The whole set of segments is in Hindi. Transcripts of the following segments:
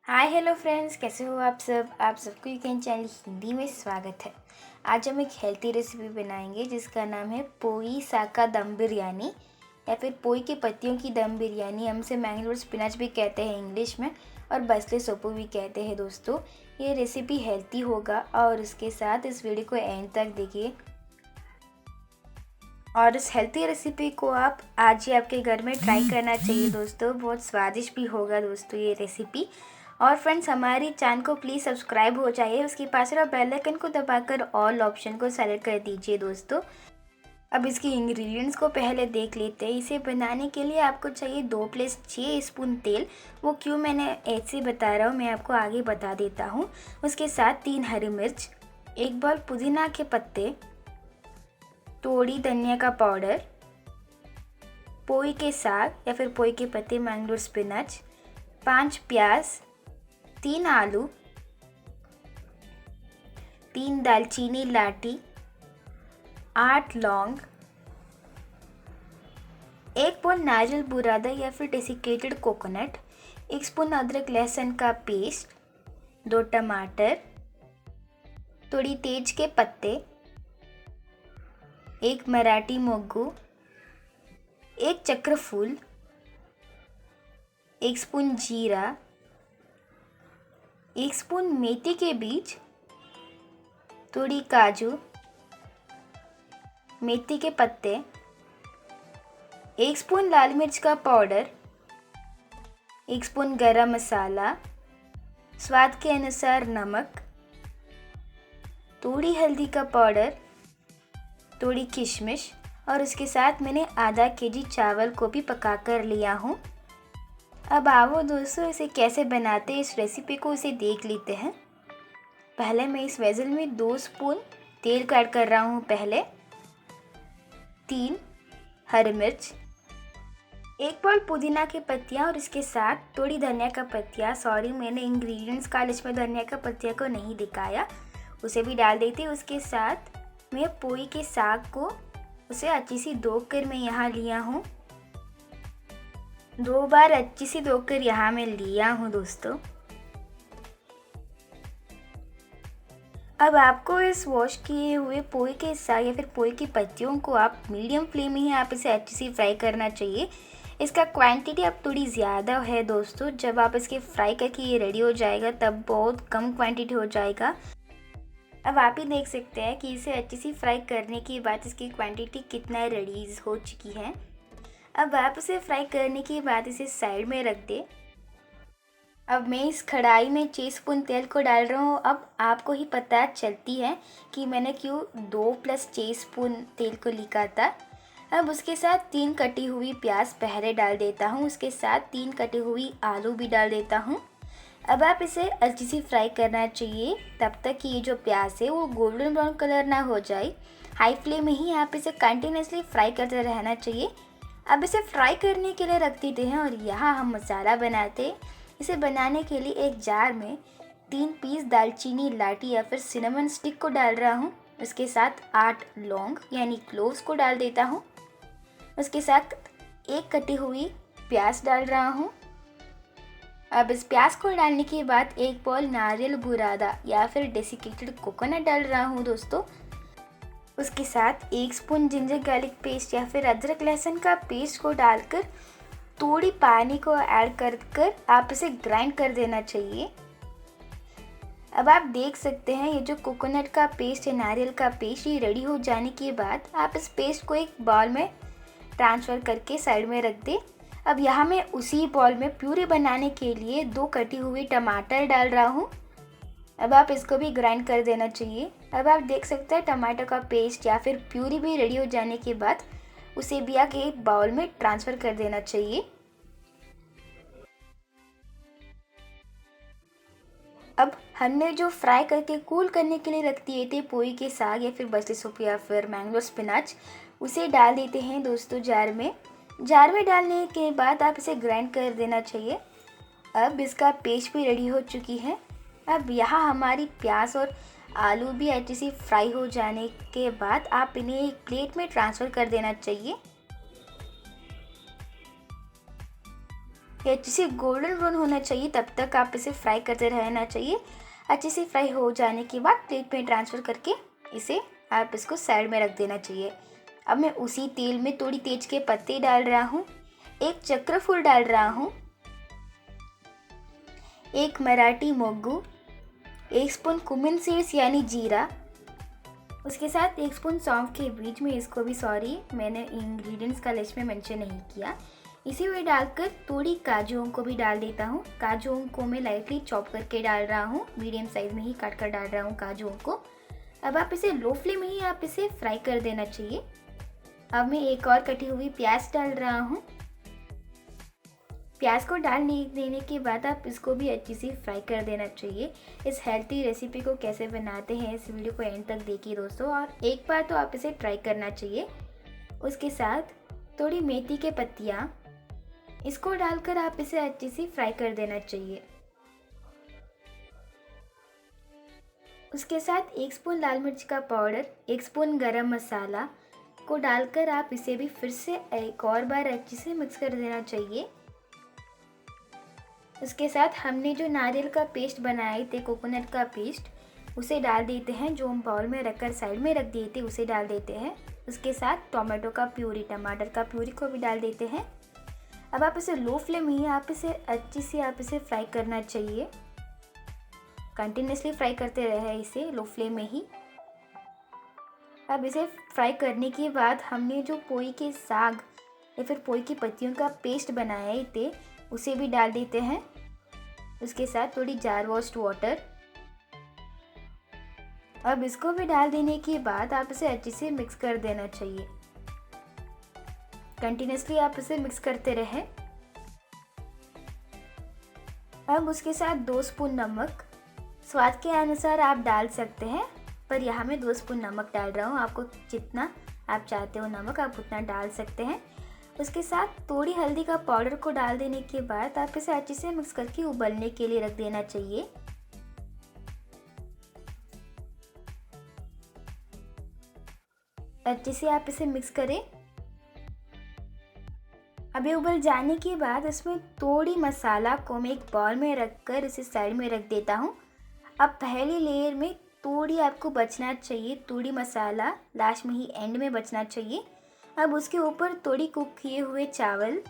हाय हेलो फ्रेंड्स, कैसे हो आप सबको वीकेंड चैनल हिंदी में स्वागत है। आज हम एक हेल्थी रेसिपी बनाएंगे जिसका नाम है पोई साका दम बिरयानी या फिर पोई के पत्तियों की दम बिरयानी। हम इसे मैंगलोर स्पिनच भी कहते हैं इंग्लिश में, और बसले सोपू भी कहते हैं। दोस्तों, ये रेसिपी हेल्थी होगा और उसके साथ इस वीडियो को एंड तक देखिए। और इस हेल्थी रेसिपी को आप आज ही आपके घर में ट्राई करना चाहिए दोस्तों। बहुत स्वादिष्ट भी होगा दोस्तों ये रेसिपी। और फ्रेंड्स, हमारी चैनल को प्लीज़ सब्सक्राइब हो जाइए, उसके पास वाला बेल आइकन को दबाकर ऑल ऑप्शन को सेलेक्ट कर दीजिए दोस्तों। अब इसकी इंग्रेडिएंट्स को पहले देख लेते हैं। इसे बनाने के लिए आपको चाहिए 2+6 स्पून तेल। वो क्यों मैंने ऐसे बता रहा हूँ, मैं आपको आगे बता देता हूँ। उसके साथ 3 हरी मिर्च, 1 बॉल पुदीना के पत्ते, थोड़ी धनिया का पाउडर, पोई के साग या फिर पोई के पत्ते मैंगलोर स्पिनच, 5 प्याज, 3 आलू, 3 दालचीनी लाटी, 8 लौंग, 1 स्पून नारियल बुरादा या फिर डेसिकेटेड कोकोनट, 1 स्पून अदरक लहसुन का पेस्ट, 2 टमाटर, थोड़ी तेज के पत्ते, 1 मराठी मोग्गू, 1 चक्रफूल, 1 स्पून जीरा, 1 स्पून मेथी के बीज, थोड़ी काजू, मेथी के पत्ते, 1 स्पून लाल मिर्च का पाउडर, 1 स्पून गरम मसाला, स्वाद के अनुसार नमक, थोड़ी हल्दी का पाउडर, थोड़ी किशमिश, और उसके साथ मैंने आधा केजी चावल को भी पका कर लिया हूँ। अब आओ दोस्तों, इसे कैसे बनाते हैं, इस रेसिपी को इसे देख लेते हैं। पहले मैं इस वेसल में 2 स्पून तेल को ऐड कर रहा हूँ। पहले 3 हरी मिर्च, 1 बॉल पुदीना की पत्तियाँ और इसके साथ थोड़ी धनिया का पत्तियाँ। सॉरी, मैंने इंग्रेडिएंट्स का लिस्ट में धनिया का पत्तियाँ को नहीं दिखाया, उसे भी डाल देती हूँ। उसके साथ मैं पोई के साग को उसे अच्छी सी धो कर मैं यहाँ लिया हूँ। 2 बार अच्छी सी धोकर यहाँ मैं लिया हूँ दोस्तों। अब आपको इस वॉश किए हुए पोई के साग या फिर पोई की पत्तियों को आप मीडियम फ्लेम में ही आप इसे अच्छी सी फ्राई करना चाहिए। इसका क्वांटिटी अब थोड़ी ज़्यादा है दोस्तों। जब आप इसके फ्राई करके ये रेडी हो जाएगा तब बहुत कम क्वांटिटी हो जाएगा। अब आप ही देख सकते हैं कि इसे अच्छी सी फ्राई करने के बाद इसकी क्वांटिटी कितना रेडी हो चुकी है। अब आप इसे फ्राई करने के बाद इसे साइड में रख दें। अब मैं इस कढ़ाई में 6 स्पून तेल को डाल रहा हूँ। अब आपको ही पता चलती है कि मैंने क्यों 2+6 स्पून तेल को लिखा था। अब उसके साथ 3 कटी हुई प्याज पहले डाल देता हूँ। उसके साथ 3 कटी हुई आलू भी डाल देता हूँ। अब आप इसे अच्छी सी फ्राई करना चाहिए तब तक कि ये जो प्याज है वो गोल्डन ब्राउन कलर ना हो जाए। हाई फ्लेम में ही आप इसे कंटिन्यूसली फ्राई करते रहना चाहिए। अब इसे फ्राई करने के लिए रख देते हैं और यहाँ हम मसाला बनाते हैं। इसे बनाने के लिए एक जार में 3 पीस दालचीनी लाटी या फिर सिनेमन स्टिक को डाल रहा हूँ। उसके साथ 8 लौंग यानी क्लोव्स को डाल देता हूँ। उसके साथ 1 कटी हुई प्याज डाल रहा हूँ। अब इस प्याज को डालने के बाद 1 बॉल नारियल बुरादा या फिर डेसिकेटेड कोकोनट डाल रहा हूँ दोस्तों। उसके साथ 1 स्पून जिंजर गार्लिक पेस्ट या फिर अदरक लहसुन का पेस्ट को डालकर थोड़ी पानी को ऐड कर आप इसे ग्राइंड कर देना चाहिए। अब आप देख सकते हैं ये जो कोकोनट का पेस्ट है, नारियल का पेस्ट, ये रेडी हो जाने के बाद आप इस पेस्ट को एक बाउल में ट्रांसफ़र करके साइड में रख दें। अब यहाँ मैं उसी बाउल में प्यूरी बनाने के लिए 2 कटी हुई टमाटर डाल रहा हूँ। अब आप इसको भी ग्राइंड कर देना चाहिए। अब आप देख सकते हैं टमाटर का पेस्ट या फिर प्यूरी भी रेडी हो जाने के बाद उसे भी आगे एक बाउल में ट्रांसफ़र कर देना चाहिए। अब हमने जो फ्राई करके कूल करने के लिए रख दिए थे पोई के साग या फिर बसले सूप या फिर मैंगलोर स्पिनच, उसे डाल देते हैं दोस्तों जार में। जार में डालने के बाद आप इसे ग्राइंड कर देना चाहिए। अब इसका पेस्ट भी रेडी हो चुकी है। अब यहाँ हमारी प्याज और आलू भी अच्छे से फ्राई हो जाने के बाद आप इन्हें एक प्लेट में ट्रांसफ़र कर देना चाहिए। ये अच्छे से गोल्डन ब्राउन होना चाहिए, तब तक आप इसे फ्राई करते रहना चाहिए। अच्छे से फ्राई हो जाने के बाद प्लेट में ट्रांसफ़र करके आप इसको साइड में रख देना चाहिए। अब मैं उसी तेल में थोड़ी तेज के पत्ते डाल रहा हूँ, एक चक्र फूल डाल रहा हूँ, एक Marathi muggu, 1 spoon cumin seeds यानी जीरा, उसके साथ 1 स्पून सौंफ के बीज में, इसको भी मैंने इंग्रेडिएंट्स का लिस्ट में मेंशन नहीं किया। इसी में डालकर थोड़ी काजुओं को भी डाल देता हूँ। काजुओं को मैं लाइटली चॉप करके डाल रहा हूँ, मीडियम साइज़ में ही काट कर डाल रहा हूँ काजुओं को। अब आप इसे लो फ्लेम में ही आप इसे फ्राई कर देना चाहिए। अब मैं एक और कटी हुई प्याज डाल रहा हूँ। प्याज को देने के बाद आप इसको भी अच्छी सी फ्राई कर देना चाहिए। इस हेल्थी रेसिपी को कैसे बनाते हैं इस वीडियो को एंड तक देखिए दोस्तों, और एक बार तो आप इसे ट्राई करना चाहिए। उसके साथ थोड़ी मेथी के पत्तियाँ, इसको डालकर आप इसे अच्छी सी फ्राई कर देना चाहिए। उसके साथ 1 स्पून लाल मिर्च का पाउडर, 1 स्पून गरम मसाला को डालकर आप इसे भी फिर से एक और बार अच्छे से मिक्स कर देना चाहिए। उसके साथ हमने जो नारियल का पेस्ट बनाए थे, कोकोनट का पेस्ट, उसे डाल देते हैं। जो हम बाउल में रखकर साइड में रख दिए थे उसे डाल देते हैं। उसके साथ टमाटो का प्यूरी, टमाटर का प्यूरी को भी डाल देते हैं। अब आप इसे लो फ्लेम में ही अच्छी से फ्राई करना चाहिए। कंटिन्यूसली फ्राई करते रहे इसे लो फ्लेम में ही। अब इसे फ्राई करने के बाद हमने जो पोई के साग या फिर पोई की पत्तियों का पेस्ट बनाए थे उसे भी डाल देते हैं। उसके साथ थोड़ी जार वॉश्ड वाटर। अब इसको भी डाल देने के बाद आप इसे अच्छे से मिक्स कर देना चाहिए। कंटिन्यूसली आप इसे मिक्स करते रहें। अब उसके साथ 2 स्पून नमक, स्वाद के अनुसार आप डाल सकते हैं, पर यहाँ मैं 2 स्पून नमक डाल रहा हूँ। आपको जितना आप चाहते हो नमक आप उतना डाल सकते हैं। उसके साथ थोड़ी हल्दी का पाउडर को डाल देने के बाद आप इसे अच्छे से मिक्स करके उबलने के लिए रख देना चाहिए। अच्छे से आप इसे मिक्स करें। अभी उबल जाने के बाद इसमें थोड़ी मसाला को मैं एक बाउल में रखकर इसे साइड में रख देता हूँ। अब पहली लेयर में थोड़ी आपको बचना चाहिए, थोड़ी मसाला लास्ट में ही एंड में बचना चाहिए। अब उसके ऊपर थोड़ी कुक किए हुए चावल,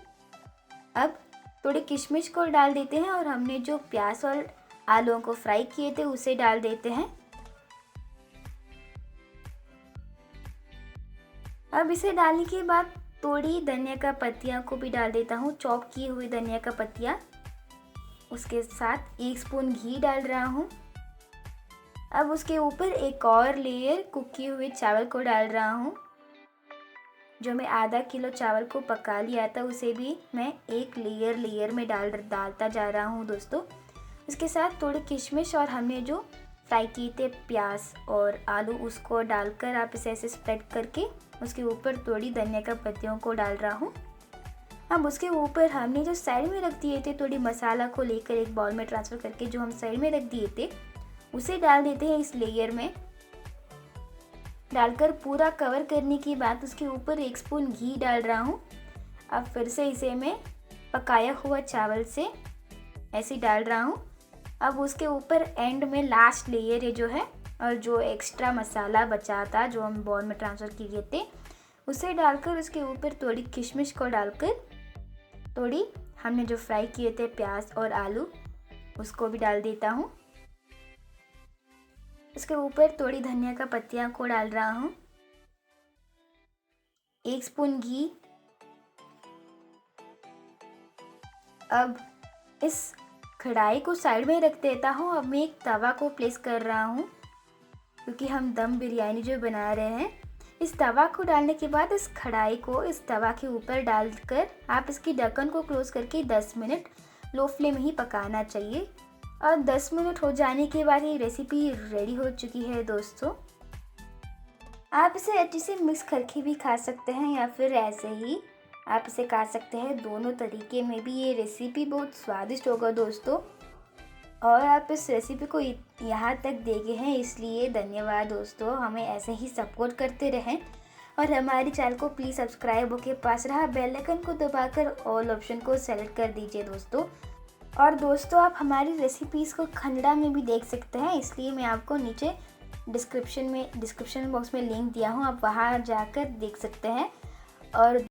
अब थोड़े किशमिश को डाल देते हैं और हमने जो प्याज और आलूओं को फ्राई किए थे उसे डाल देते हैं। अब इसे डालने के बाद थोड़ी धनिया का पत्तियाँ को भी डाल देता हूँ, चॉप किए हुए धनिया का पत्तियाँ। उसके साथ 1 स्पून घी डाल रहा हूँ। अब उसके ऊपर एक और लेयर कुक किए हुए चावल को डाल रहा हूँ। जो मैं आधा किलो चावल को पका लिया था उसे भी मैं एक लेयर में डालता जा रहा हूँ दोस्तों। उसके साथ थोड़े किशमिश और हमने जो फ्राई किए थे प्याज और आलू उसको डालकर आप इसे ऐसे स्प्रेड करके उसके ऊपर थोड़ी धनिया का पत्तियों को डाल रहा हूँ। अब उसके ऊपर हमने जो साइड में रख दिए थे थोड़ी मसाला को लेकर एक बाउल में ट्रांसफ़र करके जो हम साइड में रख दिए थे उसे डाल देते हैं। इस लेयर में डालकर पूरा कवर करने के बाद उसके ऊपर 1 स्पून घी डाल रहा हूँ। अब फिर से इसे मैं पकाया हुआ चावल से ऐसे डाल रहा हूँ। अब उसके ऊपर एंड में लास्ट लेयर है जो है, और जो एक्स्ट्रा मसाला बचा था जो हम बाउल में ट्रांसफ़र किए थे उसे डालकर उसके ऊपर थोड़ी किशमिश को डालकर थोड़ी हमने जो फ्राई किए थे प्याज और आलू उसको भी डाल देता हूँ। इसके ऊपर थोड़ी धनिया का पत्तियाँ को डाल रहा हूँ, 1 स्पून घी। अब इस कढ़ाई को साइड में रख देता हूँ। अब मैं एक तवा को प्लेस कर रहा हूँ क्योंकि हम दम बिरयानी जो बना रहे हैं। इस तवा को डालने के बाद इस कढ़ाई को इस तवा के ऊपर डालकर आप इसकी ढक्कन को क्लोज़ करके 10 मिनट लो फ्लेम में ही पकाना चाहिए। और 10 मिनट हो जाने के बाद ये रेसिपी रेडी हो चुकी है दोस्तों। आप इसे अच्छे से मिक्स करके भी खा सकते हैं या फिर ऐसे ही आप इसे खा सकते हैं। दोनों तरीके में भी ये रेसिपी बहुत स्वादिष्ट होगा दोस्तों। और आप इस रेसिपी को यहाँ तक देखे हैं इसलिए धन्यवाद दोस्तों। हमें ऐसे ही सपोर्ट करते रहें और हमारे चैनल को प्लीज़ सब्सक्राइब होकर पास रहा बेल आइकन को दबाकर ऑल ऑप्शन को सेलेक्ट कर दीजिए दोस्तों। और दोस्तों आप हमारी रेसिपीज़ को कन्नड़ा में भी देख सकते हैं, इसलिए मैं आपको नीचे डिस्क्रिप्शन बॉक्स में लिंक दिया हूँ, आप वहाँ जाकर देख सकते हैं। और